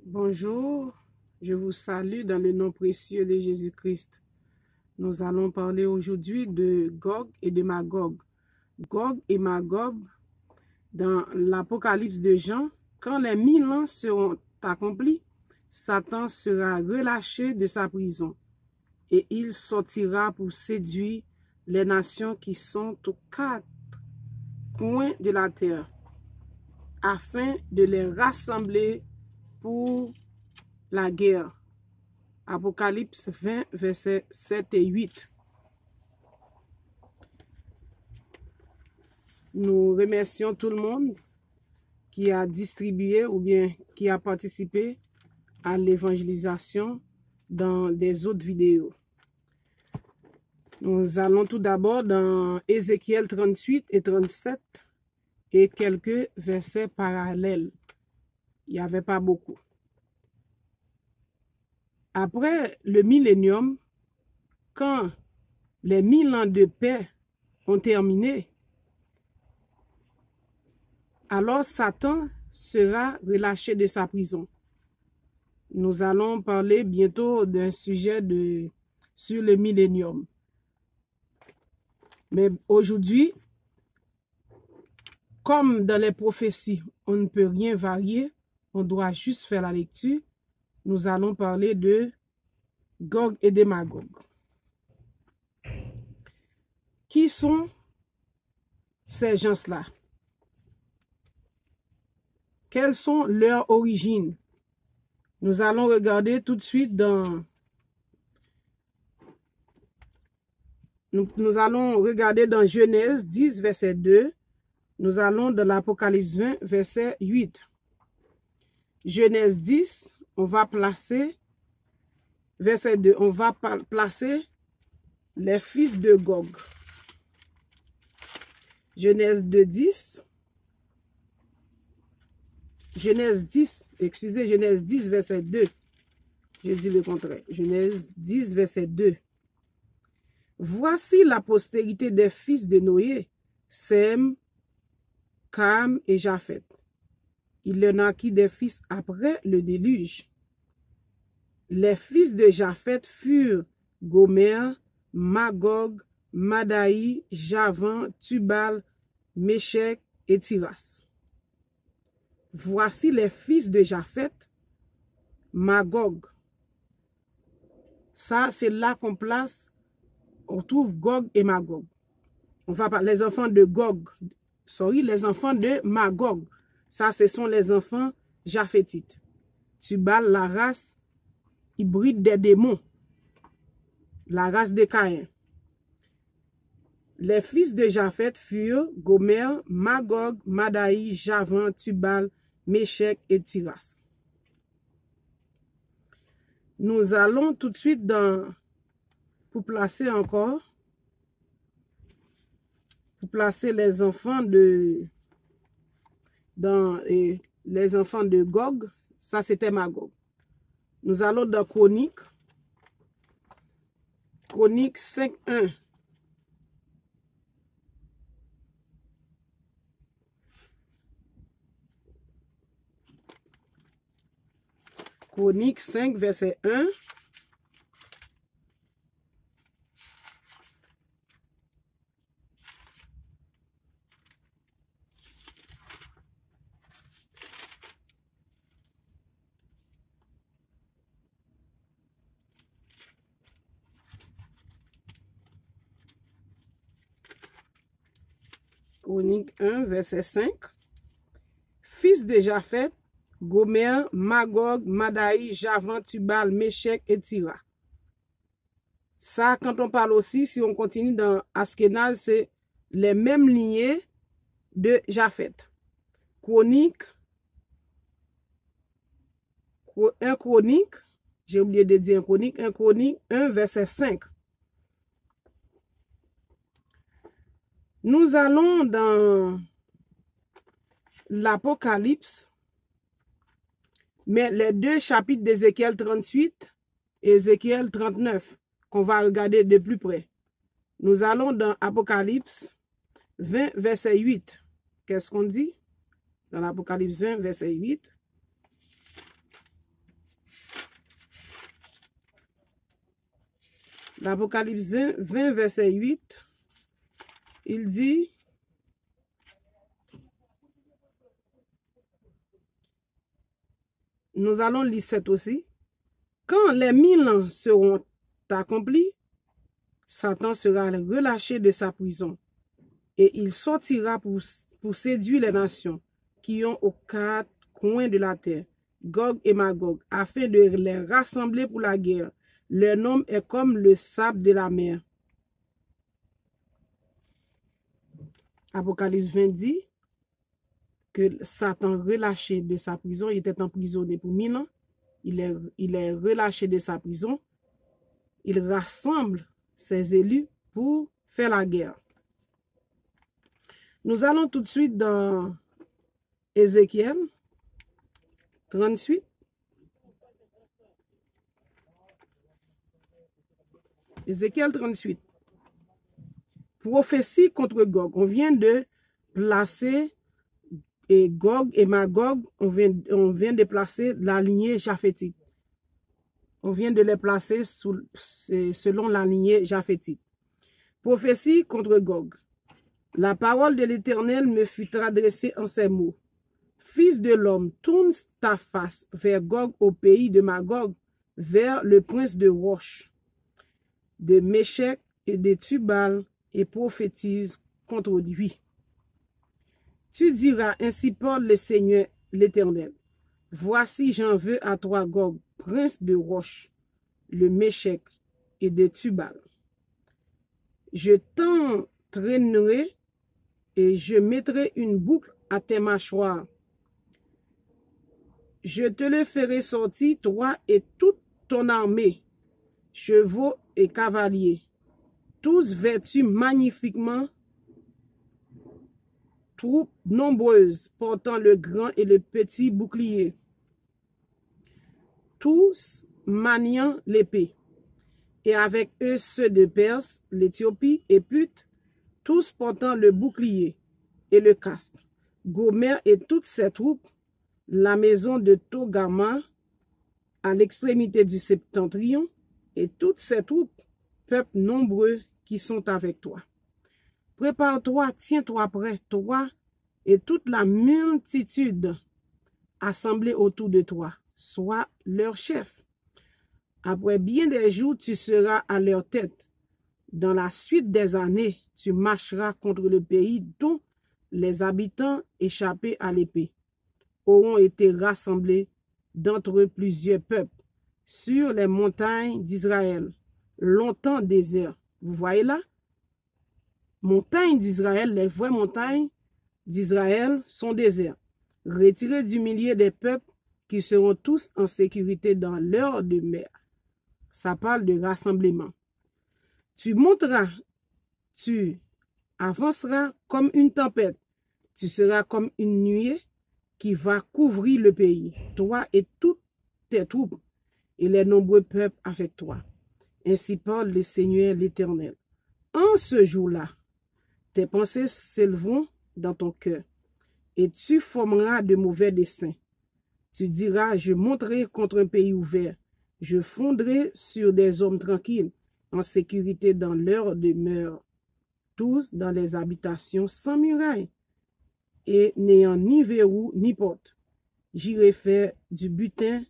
Bonjour, je vous salue dans le nom précieux de Jésus-Christ. Nous allons parler aujourd'hui de Gog et de Magog. Gog et Magog, dans l'Apocalypse de Jean, quand les 1000 ans seront accomplis, Satan sera relâché de sa prison et il sortira pour séduire les nations qui sont aux 4 coins de la terre, afin de les rassembler pour la guerre. Apocalypse 20, versets 7 et 8. Nous remercions tout le monde qui a distribué ou bien qui a participé à l'évangélisation dans des autres vidéos. Nous allons tout d'abord dans Ézéchiel 38 et 37 et quelques versets parallèles. Il n'y avait pas beaucoup. Après le millénium, quand les 1000 ans de paix ont terminé, alors Satan sera relâché de sa prison. Nous allons parler bientôt d'un sujet sur le millénium. Mais aujourd'hui, comme dans les prophéties, on ne peut rien varier, on doit juste faire la lecture. Nous allons parler de Gog et de Magog. Qui sont ces gens-là? Quelles sont leurs origines? Nous allons regarder tout de suite dans... Nous allons regarder dans Genèse 10, verset 2. Nous allons dans l'Apocalypse 20, verset 8. Genèse 10, on va placer, verset 2, on va placer les fils de Gog. Genèse 2, 10. Genèse 10, Genèse 10, verset 2. Je dis le contraire. Genèse 10, verset 2. Voici la postérité des fils de Noé, Sem, Cam et Japheth. Il leur naquit des fils après le déluge. Les fils de Japheth furent Gomer, Magog, Madaï, Javan, Tubal, Méchec et Tiras. Voici les fils de Japheth, Magog. Ça, c'est là qu'on place, on trouve Gog et Magog. On va parler les enfants de Gog, les enfants de Magog. Ça, ce sont les enfants japhétites. Tubal, la race hybride des démons, la race de Caïn. Les fils de Japheth furent Gomer, Magog, Madaï, Javan, Tubal, Méchec et Tiras. Nous allons tout de suite pour placer les enfants les enfants de Gog. Ça, c'était Magog. Nous allons dans Chronique 5.1. Chronique 5, verset 1. Chronique 1, verset 5. Fils de Japheth, Gomer, Magog, Madaï, Javan, Tubal, Méchec et Tira. Ça, quand on parle aussi, si on continue dans Askenaz, c'est les mêmes lignées de Japheth. Un Chronique, j'ai oublié de dire un Chronique 1, verset 5. Nous allons dans l'Apocalypse, mais les deux chapitres d'Ézéchiel 38 et Ézéchiel 39, qu'on va regarder de plus près. Nous allons dans Apocalypse 20, verset 8. Qu'est-ce qu'on dit? Dans l'Apocalypse 20, verset 8. L'Apocalypse 20, verset 8, il dit, nous allons lire 7 aussi, quand les 1000 ans seront accomplis, Satan sera relâché de sa prison et il sortira pour séduire les nations qui ont aux 4 coins de la terre, Gog et Magog, afin de les rassembler pour la guerre. Leur nom est comme le sable de la mer. Apocalypse 20 dit que Satan relâché de sa prison, il était emprisonné pour 1000 ans, il est relâché de sa prison, il rassemble ses élus pour faire la guerre. Nous allons tout de suite dans Ézéchiel 38. Ézéchiel 38. Prophétie contre Gog. On vient de placer Gog et Magog, on vient de placer la lignée japhétique. On vient de les placer selon la lignée japhétique. Prophétie contre Gog. La parole de l'Éternel me fut adressée en ces mots. Fils de l'homme, tourne ta face vers Gog au pays de Magog, vers le prince de Roche, de Méchec et de Tubal, et prophétise contre lui. Tu diras, ainsi parle le Seigneur l'Éternel. Voici, j'en veux à toi, Gog, prince de Roche, le Méchec et de Tubal. Je t'entraînerai et je mettrai une boucle à tes mâchoires. Je te le ferai sortir, toi et toute ton armée, chevaux et cavaliers, tous vêtus magnifiquement, troupes nombreuses portant le grand et le petit bouclier, tous maniant l'épée, et avec eux ceux de Perse, l'Éthiopie et Put, tous portant le bouclier et le casque, Gomer et toutes ses troupes, la maison de Togama à l'extrémité du septentrion, et toutes ses troupes, peuples nombreux qui sont avec toi. Prépare-toi, tiens-toi prêt, toi et toute la multitude assemblée autour de toi, sois leur chef. Après bien des jours, tu seras à leur tête. Dans la suite des années, tu marcheras contre le pays dont les habitants échappés à l'épée auront été rassemblés d'entre plusieurs peuples sur les montagnes d'Israël, longtemps déserts. Vous voyez là? Montagnes d'Israël, les vraies montagnes d'Israël sont déserts, retirés du milieu des peuples qui seront tous en sécurité dans leur demeure. Ça parle de rassemblement. Tu monteras, tu avanceras comme une tempête, tu seras comme une nuée qui va couvrir le pays, toi et toutes tes troupes et les nombreux peuples avec toi. Ainsi parle le Seigneur l'Éternel. En ce jour-là, tes pensées s'élèveront dans ton cœur et tu formeras de mauvais desseins. Tu diras, je monterai contre un pays ouvert, je fonderai sur des hommes tranquilles, en sécurité dans leur demeure, tous dans les habitations sans murailles, et n'ayant ni verrou ni porte. J'irai faire du butin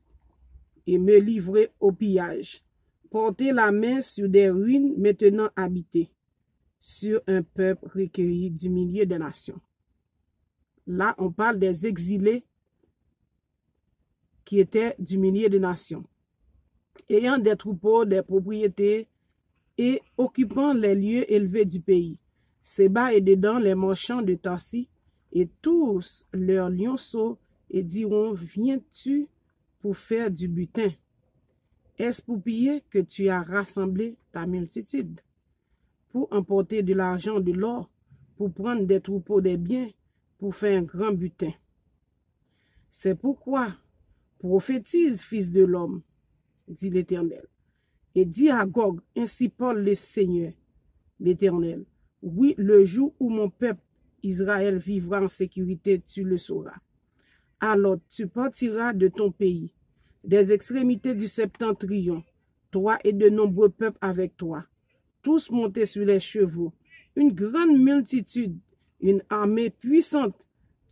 et me livrer au pillage, porter la main sur des ruines maintenant habitées, sur un peuple recueilli du milieu des nations. Là, on parle des exilés qui étaient du milieu des nations, ayant des troupeaux, des propriétés et occupant les lieux élevés du pays. Séba et dedans les marchands de Tarsis et tous leurs lionceaux et diront, viens-tu pour faire du butin? Est-ce pour piller que tu as rassemblé ta multitude? Pour emporter de l'argent, de l'or, pour prendre des troupeaux, des biens, pour faire un grand butin. C'est pourquoi prophétise, fils de l'homme, dit l'Éternel, et dis à Gog, ainsi parle le Seigneur, l'Éternel. Oui, le jour où mon peuple Israël vivra en sécurité, tu le sauras. Alors tu partiras de ton pays, des extrémités du septentrion, toi et de nombreux peuples avec toi, tous montés sur les chevaux, une grande multitude, une armée puissante.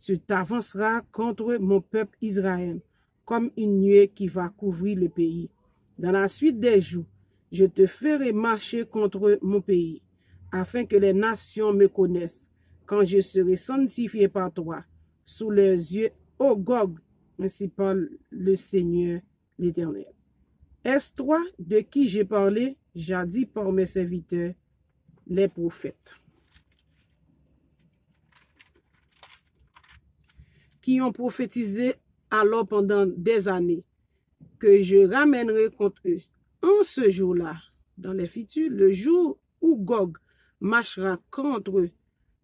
Tu t'avanceras contre mon peuple Israël, comme une nuée qui va couvrir le pays. Dans la suite des jours, je te ferai marcher contre mon pays, afin que les nations me connaissent, quand je serai sanctifié par toi, sous leurs yeux, ô Gog, ainsi parle le Seigneur l'Éternel. Est-ce toi de qui j'ai parlé jadis par mes serviteurs, les prophètes, qui ont prophétisé alors pendant des années, que je ramènerai contre eux. En ce jour-là, dans les futurs, le jour où Gog marchera contre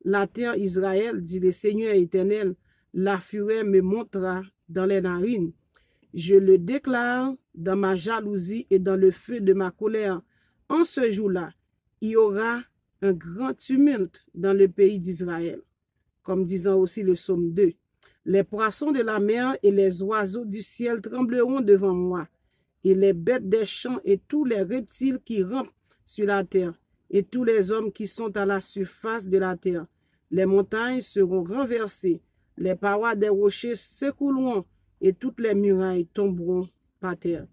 la terre Israël, dit le Seigneur éternel, la fureur me montera dans les narines. Je le déclare dans ma jalousie et dans le feu de ma colère. En ce jour-là, il y aura un grand tumulte dans le pays d'Israël. Comme disant aussi le psaume 2. Les poissons de la mer et les oiseaux du ciel trembleront devant moi, et les bêtes des champs et tous les reptiles qui rampent sur la terre, et tous les hommes qui sont à la surface de la terre. Les montagnes seront renversées, les parois des rochers s'écrouleront, et toutes les murailles tomberont par terre.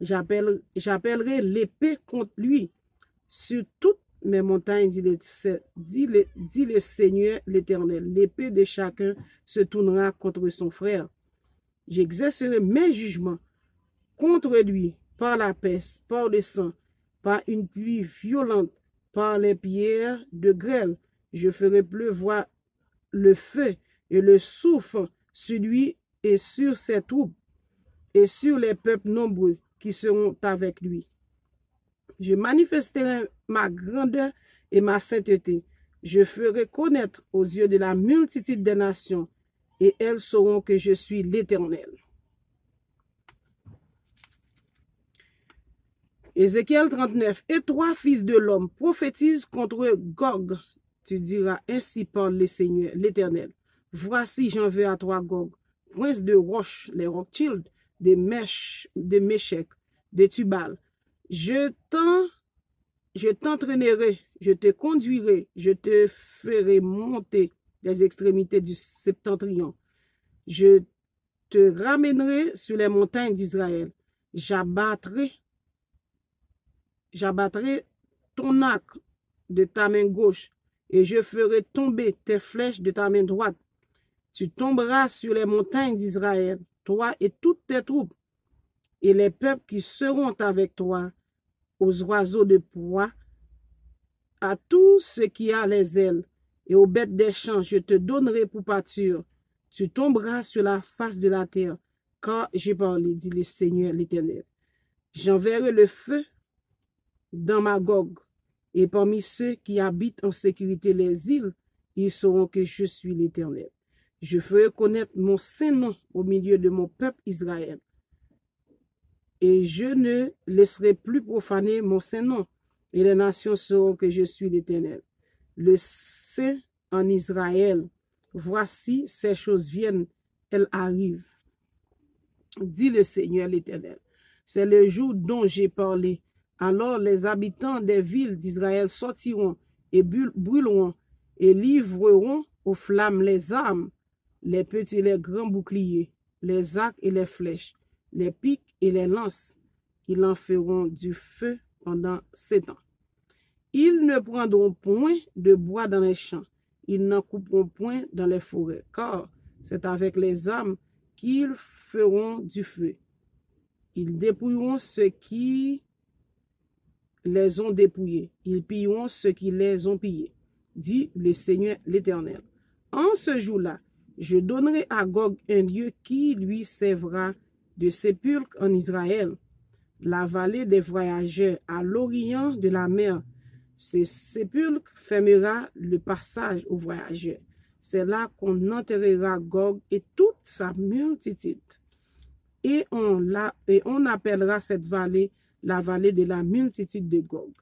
J'appellerai l'épée contre lui sur toutes mes montagnes, dit le Seigneur l'Éternel. L'épée de chacun se tournera contre son frère. J'exercerai mes jugements contre lui par la peste, par le sang, par une pluie violente, par les pierres de grêle. Je ferai pleuvoir le feu et le soufre sur lui et sur ses troupes et sur les peuples nombreux qui seront avec lui. Je manifesterai ma grandeur et ma sainteté. Je ferai connaître aux yeux de la multitude des nations, et elles sauront que je suis l'Éternel. Ézéchiel 39. Et toi, fils de l'homme, prophétise contre Gog. Tu diras, ainsi parle le Seigneur, l'Éternel. Voici, j'en veux à toi, Gog, prince de Roche, les Rothschild, de Méchec, de Tubal. Je t'entraînerai, je te conduirai, je te ferai monter des extrémités du septentrion. Je te ramènerai sur les montagnes d'Israël. J'abattrai ton arc de ta main gauche et je ferai tomber tes flèches de ta main droite. Tu tomberas sur les montagnes d'Israël, toi et toutes tes troupes, et les peuples qui seront avec toi, aux oiseaux de proie, à tout ce qui a les ailes, et aux bêtes des champs, je te donnerai pour pâture. Tu tomberas sur la face de la terre, car j'ai parlé, dit le Seigneur l'Éternel. J'enverrai le feu dans Magog, et parmi ceux qui habitent en sécurité les îles, ils sauront que je suis l'Éternel. Je ferai connaître mon saint nom au milieu de mon peuple Israël. Et je ne laisserai plus profaner mon saint nom, et les nations sauront que je suis l'Éternel. Le saint en Israël, voici ces choses viennent, elles arrivent, dit le Seigneur l'Éternel. C'est le jour dont j'ai parlé. Alors les habitants des villes d'Israël sortiront et brûleront et livreront aux flammes les armes, les petits et les grands boucliers, les arcs et les flèches, les pics et les lances. Ils en feront du feu pendant 7 ans. Ils ne prendront point de bois dans les champs, ils n'en couperont point dans les forêts, car c'est avec les armes qu'ils feront du feu. Ils dépouilleront ceux qui les ont dépouillés, ils pilleront ceux qui les ont pillés, dit le Seigneur l'Éternel. En ce jour-là, je donnerai à Gog un lieu qui lui servira de sépulcre en Israël, la vallée des voyageurs à l'orient de la mer. Ce sépulcre fermera le passage aux voyageurs. C'est là qu'on enterrera Gog et toute sa multitude. Et on appellera cette vallée la vallée de la multitude de Gog.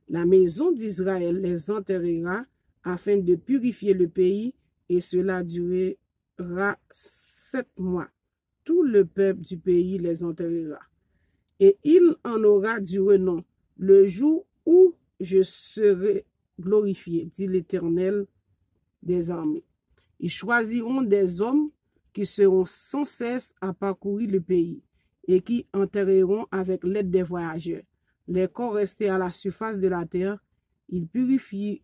La maison d'Israël les enterrera afin de purifier le pays, et cela durera 7 mois. Tout le peuple du pays les enterrera. et il en aura du renom le jour où je serai glorifié, dit l'Éternel des armées. Ils choisiront des hommes qui seront sans cesse à parcourir le pays et qui enterreront avec l'aide des voyageurs les corps restés à la surface de la terre. Ils purifieront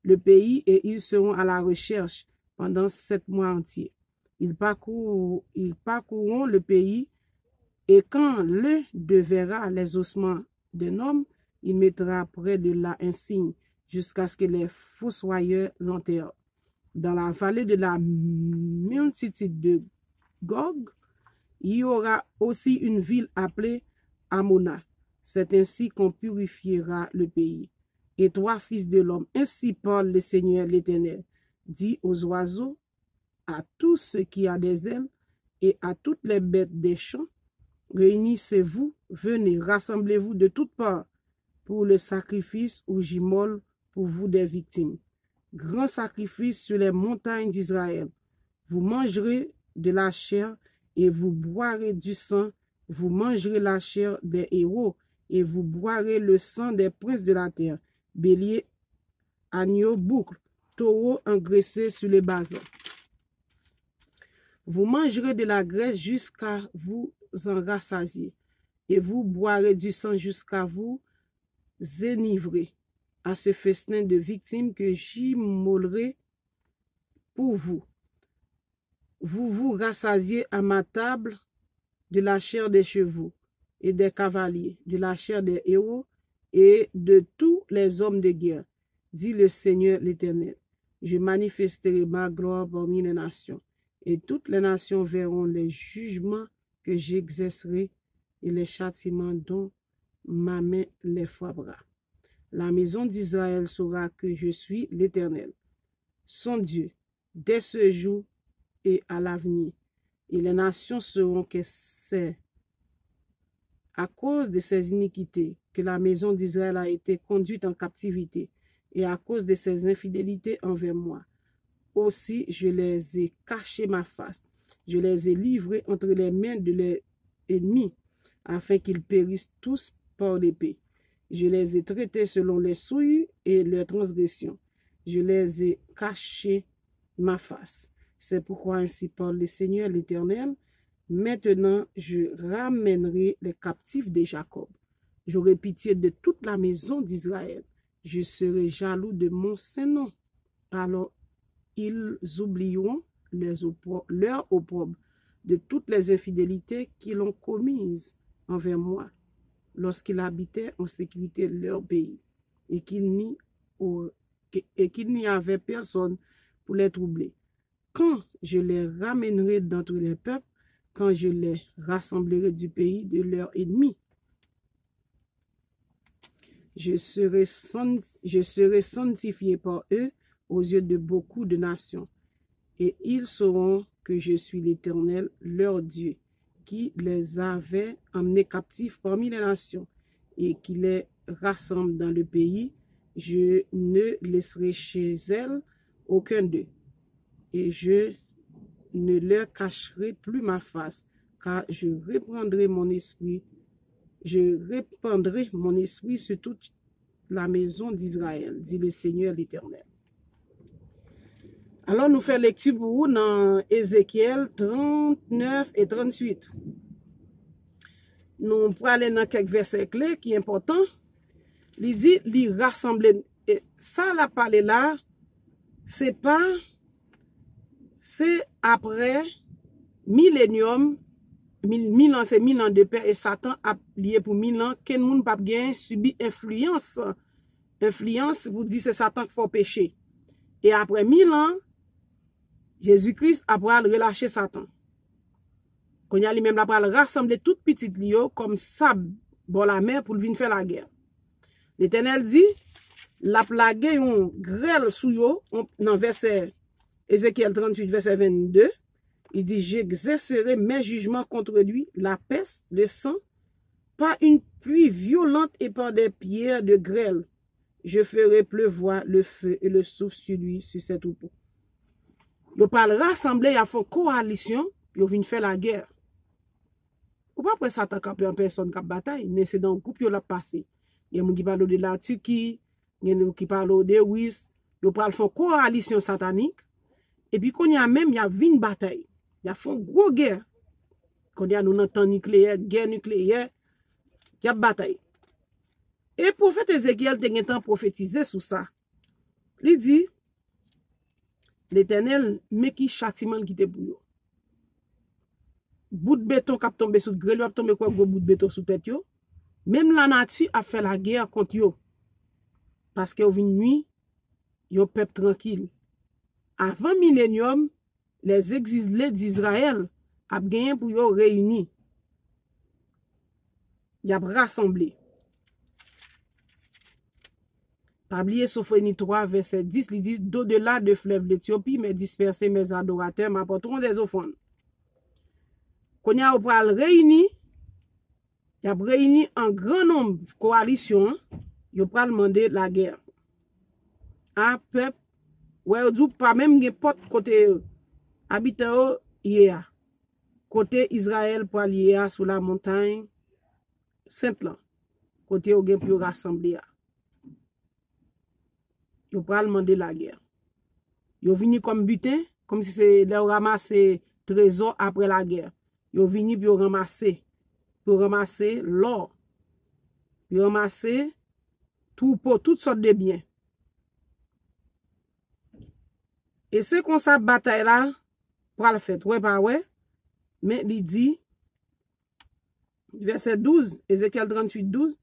le pays et ils seront à la recherche pendant 7 mois entiers. Ils parcourront le pays et quand l'un de verra les ossements d'un homme, il mettra près de là un signe jusqu'à ce que les fossoyeurs l'enterrent. Dans la vallée de la multitude de Gog, il y aura aussi une ville appelée Amona. C'est ainsi qu'on purifiera le pays. Et toi, fils de l'homme, ainsi parle le Seigneur l'Éternel, dis aux oiseaux, à tout ce qui a des ailes et à toutes les bêtes des champs, réunissez-vous, venez, rassemblez-vous de toutes parts pour le sacrifice où j'immole pour vous des victimes. Grand sacrifice sur les montagnes d'Israël. Vous mangerez de la chair et vous boirez du sang. Vous mangerez la chair des héros et vous boirez le sang des princes de la terre. Bélier, agneau, boucle, taureau engraissé sur les basins. Vous mangerez de la graisse jusqu'à vous en rassasier, et vous boirez du sang jusqu'à vous enivrer à ce festin de victimes que j'immolerai pour vous. Vous vous rassasiez à ma table de la chair des chevaux et des cavaliers, de la chair des héros et de tous les hommes de guerre, dit le Seigneur l'Éternel. Je manifesterai ma gloire parmi les nations, et toutes les nations verront les jugements que j'exercerai et les châtiments dont ma main les frappera. La maison d'Israël saura que je suis l'Éternel, son Dieu, dès ce jour et à l'avenir. Et les nations sauront que c'est à cause de ses iniquités que la maison d'Israël a été conduite en captivité, et à cause de ses infidélités envers moi. Aussi je les ai caché ma face, je les ai livrés entre les mains de leurs ennemis, afin qu'ils périssent tous par l'épée. Je les ai traités selon les souilles et leurs transgressions. Je les ai caché ma face. C'est pourquoi ainsi parle le Seigneur l'Éternel. Maintenant, je ramènerai les captifs de Jacob. J'aurai pitié de toute la maison d'Israël. Je serai jaloux de mon saint nom. Alors, ils oublieront leur opprobre de toutes les infidélités qu'ils ont commises envers moi, lorsqu'ils habitaient en sécurité leur pays, et qu'il n'y avait personne pour les troubler. Quand je les ramènerai d'entre les peuples, quand je les rassemblerai du pays de leurs ennemis, je serai sanctifié par eux aux yeux de beaucoup de nations, et ils sauront que je suis l'Éternel, leur Dieu, qui les avait emmenés captifs parmi les nations, et qui les rassemble dans le pays. Je ne laisserai chez elles aucun d'eux, et je ne leur cacherai plus ma face, car je répandrai mon esprit sur toute la maison d'Israël, dit le Seigneur l'Éternel. Alors, nous faisons lecture pour vous dans Ézéchiel 39 et 38. Nous pourrons aller dans quelques versets clés qui sont importants. Il dit, il rassemble. Et ça, la parole là, c'est après millénium, 1000 ans, c'est 1000 ans de paix et Satan a lié pour 1000 ans, qu'un monde pas bien subi influence. Influence, vous dites, c'est Satan qui fait pécher. Et après 1000 ans, Jésus-Christ a relâché Satan. Quand il a lui-même la rassembler toute petite lio comme sable dans la mer pour venir faire la guerre. L'Éternel dit, la plague une grêle sous yo, dans verset Ézéchiel 38, verset 22, il dit, j'exercerai mes jugements contre lui, la peste, le sang, par une pluie violente et par des pierres de grêle. Je ferai pleuvoir le feu et le souffle sur lui, sur ses troupeaux. Ils parlent rassembler, ils font coalition, ils viennent faire la guerre. pas après ça tant qu'en personne qui bataille, mais c'est dans le groupe qui l'a passé. Il y a des gens qui parlent de la Turquie, il y a des gens qui parlent de Russe, ils parlent de coalition satanique. Et puis, quand il y a même, il y a une bataille. Il y a une grosse guerre. Quand il y a un temps nucléaire, guerre nucléaire, il y a une bataille. Et le prophète Ézéchiel a un temps prophétisé sur ça. Il dit, l'Éternel, mais qui châtiment qui te pour bout de béton qui a tombé sur le grêle, a tombé quoi bout de béton sous tête yo. Même la nature a fait la guerre contre yo. Parce que au nuit, yo peuple tranquille. Avant millénium, les exilés d'Israël a gagné pour yo réunir. Y a rassemblé. Oubliez Sophonie 3, verset 10, il dit, d'au-delà de fleuve l'Éthiopie, mais disperser mes adorateurs m'apporteront des offrandes. Quand y a réuni, y a réuni un grand nombre de coalitions, y a demander la guerre. Un peuple, ouais, du pas même gen pot côté habitant yéa. Côté Israël pour aller sur la montagne Sainte là. Côté ou gen pour rassembler. Yo pral demander la guerre. Yo vini comme butin, comme si c'est leur ramasser trésor après la guerre. Yo vini pour ramasser l'or. Yo ramasser tout pour toutes sortes de biens. Et c'est comme ça bataille là pour le fait. Ouais pas ouais. Mais il dit verset 12, Ézéchiel 38 12,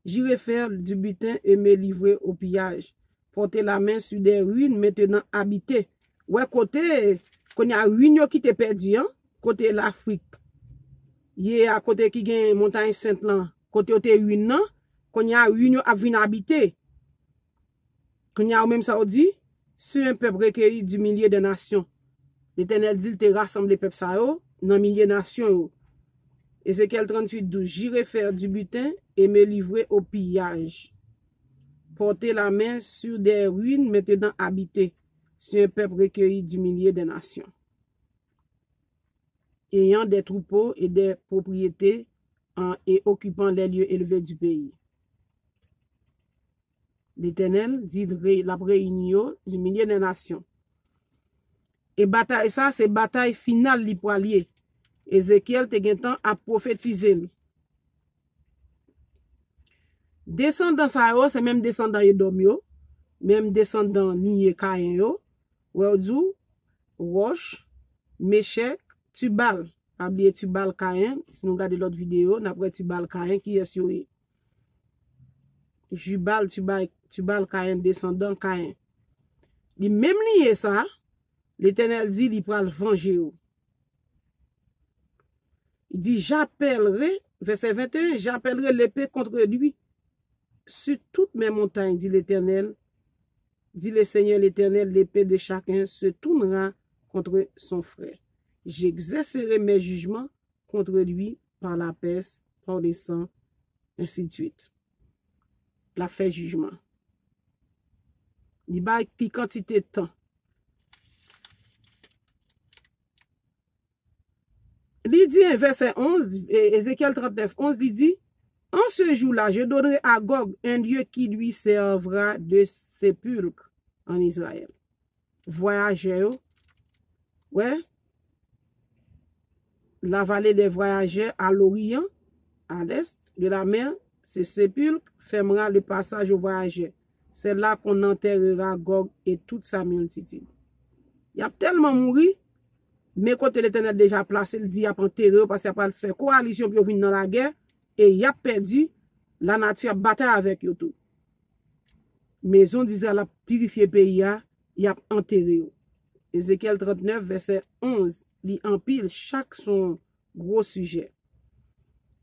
j'irai faire du butin et me livrer au pillage. Porter la main sur des ruines maintenant habitées. Ouais, côté, quand il y a ruines qui te perdu, hein, côté l'Afrique. Il y a côté qui gagne montagne Sainte-Lan, côté où te ruines, quand il y a ruines à venir habiter. Quand il y a même ça, on dit, sur un peuple recueilli du milieu de nations. L'Éternel dit, il te rassemble les peuples ça, dans le milieu de nations. Ézéchiel 38, 12, j'irai faire du butin et me livrer au pillage. Porter la main sur des ruines maintenant habitées, sur un peuple recueilli du milieu des nations, ayant des troupeaux et des propriétés et occupant les lieux élevés du pays. L'Éternel dit la réunion du milieu des nations. Et bataille ça, c'est bataille finale li poilier. Ézéchiel te gen temps à prophétiser. Descendant ça yo, c'est même descendant Edom yo, même descendant Niye Kayen yo, Werdou, Roche, Meshek, Tubal. Oubliez Tubal Kayen, si nous regardons l'autre vidéo, n'après Tubal Kayen qui est sur Jubal, Tubal Kayen, descendant Kayen. Li même lié ça, l'Éternel dit il pral venger yo. Il dit j'appellerai, verset 21, j'appellerai l'épée contre lui. Sur toutes mes montagnes, dit l'Éternel, dit le Seigneur l'Éternel, l'épée de chacun se tournera contre son frère. J'exercerai mes jugements contre lui par la peste, par le sang, ainsi de suite. La fait jugement. Il y a une quantité de temps. Il dit, verset 11, Ézéchiel 39, 11, il dit, en ce jour-là, je donnerai à Gog un lieu qui lui servira de sépulcre en Israël. Voyageurs, ouais, la vallée des voyageurs à l'Orient, à l'est de la mer, ce sépulcre fermera le passage aux voyageurs. C'est là qu'on enterrera Gog et toute sa multitude. Il y a tellement mouru, mais quand l'Éternel déjà placé, il dit, il y a enterré parce qu'il n'y a pas fait coalition pour venir dans la guerre. Et il a perdu, la nature a battu avec eux tout. Maison d'Israël a purifié le pays, il a enterré. Ézéchiel 39, verset 11, il empile chaque son gros sujet.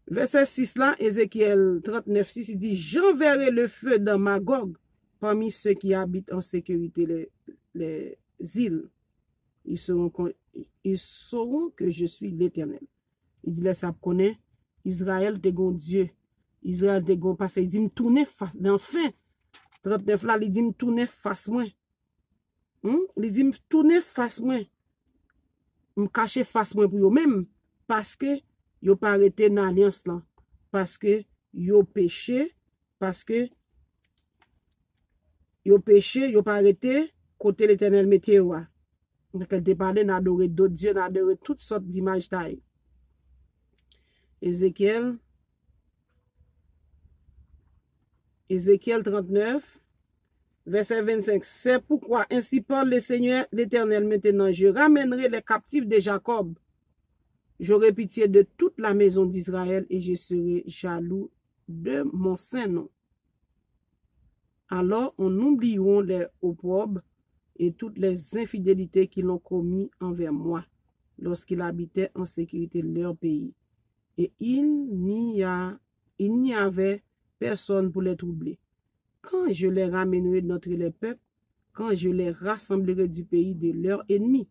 Verset 6 là, Ézéchiel 39, 6, il dit, j'enverrai le feu dans Magog parmi ceux qui habitent en sécurité les îles. Ils sauront que je suis l'Éternel. Il dit, laisse connaître. Israël te gon Dieu. Israël te gon parce il dit me tourner face dans fin 39 là, il dit me tourner face moi. Il dit me tourner face moi. Me cacher face moi pour eux même parce que yo pas arrêté dans l'alliance là parce que yo péché, parce que yo péché, yo pas arrêté côté l'Éternel météo. Donc elle te parlait d'adorer d'autres dieux, d'adorer toutes sortes d'images taille. Ézéchiel 39, verset 25. C'est pourquoi ainsi parle le Seigneur l'Éternel maintenant. Je ramènerai les captifs de Jacob. J'aurai pitié de toute la maison d'Israël et je serai jaloux de mon saint nom. Alors on oubliera les opprobres et toutes les infidélités qu'ils ont commis envers moi lorsqu'ils habitaient en sécurité de leur pays. Et il n'y avait personne pour les troubler. Quand je les ramènerai d'entre les peuples, quand je les rassemblerai du pays de leurs ennemis,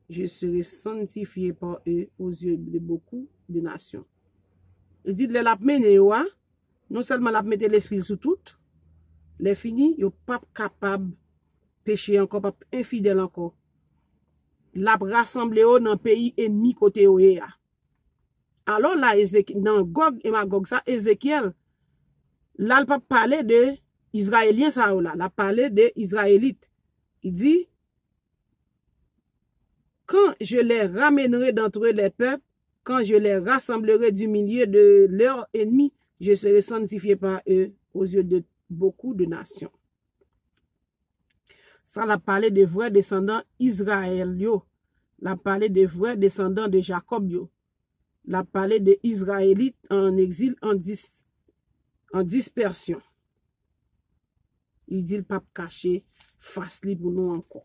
je serai sanctifié par eux aux yeux de beaucoup de nations. Il dit de la mener, non seulement la mettre l'esprit sous tout, les finis, ils ne sont pas capables de pécher encore, pas infidèles encore. La rassembler dans le pays ennemi côté Oéa. Alors là, dans Gog et Magog, ça, Ézéchiel, là, il pas parler de Israéliens, ça, là, il a parlé de Israélites. Il dit, quand je les ramènerai d'entre les peuples, quand je les rassemblerai du milieu de leurs ennemis, je serai sanctifié par eux aux yeux de beaucoup de nations. Ça, il a parlé des vrais descendants Israël, yo. Il a parlé des vrais descendants de Jacob, yo. Il a parlé des Israélites en exil, en dispersion. Il dit le pape caché, face li pour nous encore.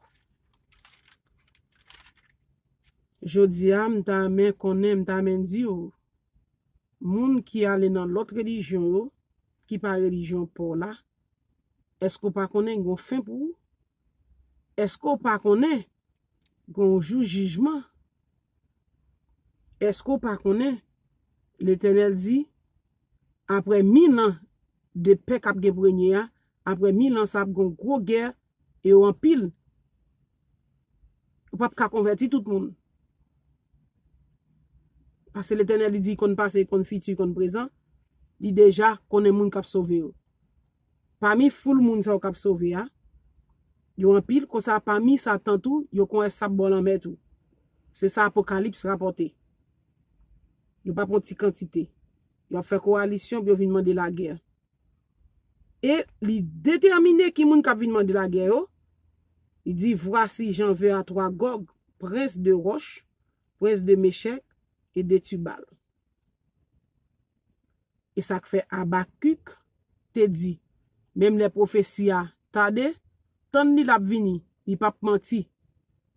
Jodi a m'ta men konnen m'ta men di yo, moun qui ale dans l'autre religion yo, qui pas religion pour là, est-ce qu'on pas connaît gon fin pour vous? Est-ce qu'on pas connaît gon jugement? Est-ce qu'on pas connaît l'Éternel dit après 1000 ans de paix k'ap gen prenye, après 1000 ans ça a gon gros guerre et en pile ou pas convertir tout le monde. Parce que l'Éternel dit qu'on passe, qu'on futur, qu'on présent, il déjà qu'on est moun k'ap sauvé. Parmi full moun sa k'ap sauvé, yo en pile comme ça parmi ça tout, yo kon sa bol en met tout. C'est ça Apocalypse rapporté. Yo pas pour petite quantité. Yo fait coalition puis yo vinn demander la guerre. Et li déterminé qui moun k'ap vinn demander la guerre yo. Il dit voici j'envoie à toi Gog, prince de Roche, prince de Méchec et de Tubal. Et ça fait Habakkuk te dit, même les prophéties a tade, tant ni l'a vini, il pas menti.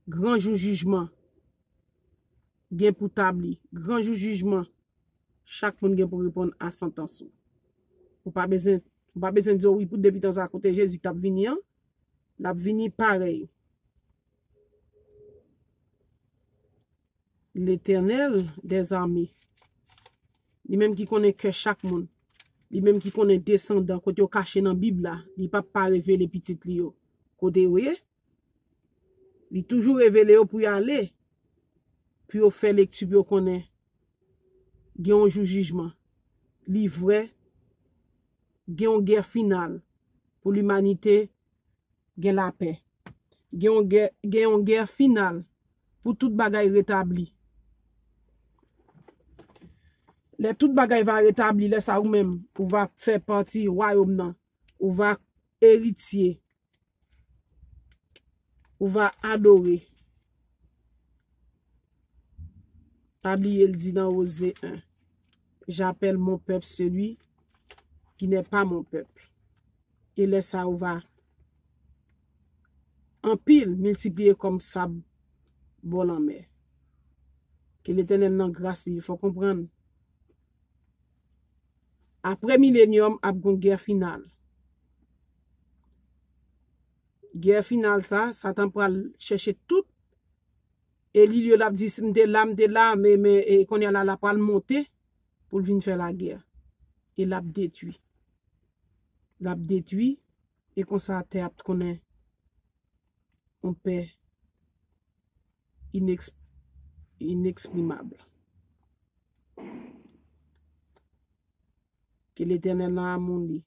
Grand jugement, gen pour tabli, grand jugement, chaque monde gen pour répondre à sentence. Ou pas besoin de dire oui pour depuis temps à côté Jésus qui a vini, l'a vini pareil. L'Éternel des armées, lui-même qui connaît que chaque monde, lui-même qui connaît descendant, côté au caché dans la Bible là, il pas révéler petit li yo. Côté oui, il toujours révélé pour y aller, puis au fait lecture pour connaît, gen un jugement, li vrai, gen une guerre finale pour l'humanité, gen la paix, gen une guerre finale pour toute bagaille rétabli. Les toute bagaille va rétablir, les ça ou même, ou va faire partie royaume nan, ou va héritier, ou va adorer. Pabli il dit dans Osée 1, j'appelle mon peuple celui qui n'est pas mon peuple. Et les ça ou va en pile multiplier comme sable bol en mer. Que l'Éternel nan grâce, il faut comprendre. Après millénium, a une guerre finale. Guerre finale, ça t'en pral chercher tout. Et l'île l'a dit, m'te là, mais qu'on y a la pral monter pour venir faire la guerre. Et l'a détruit. L'a détruit, et qu'on ça terre connaît on paix inexprimable. Que l'Éternel dans l'amour li,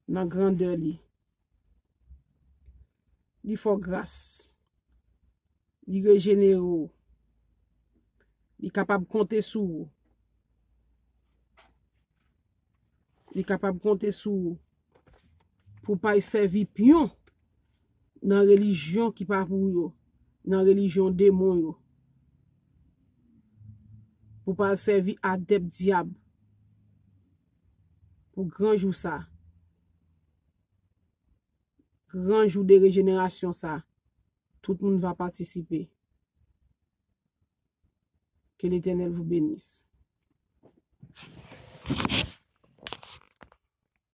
dans grandeur li. Li faut grâce. Li régénéré. Li capable de compter sur vous. Li capable de compter sur vous. Pour pas servir pion dans la religion qui pas pour vous. Dans la religion démon yo. Pour pas servir adepte diable. Pour grand jour ça. Grand jour de régénération ça. Tout le monde va participer. Que l'Éternel vous bénisse.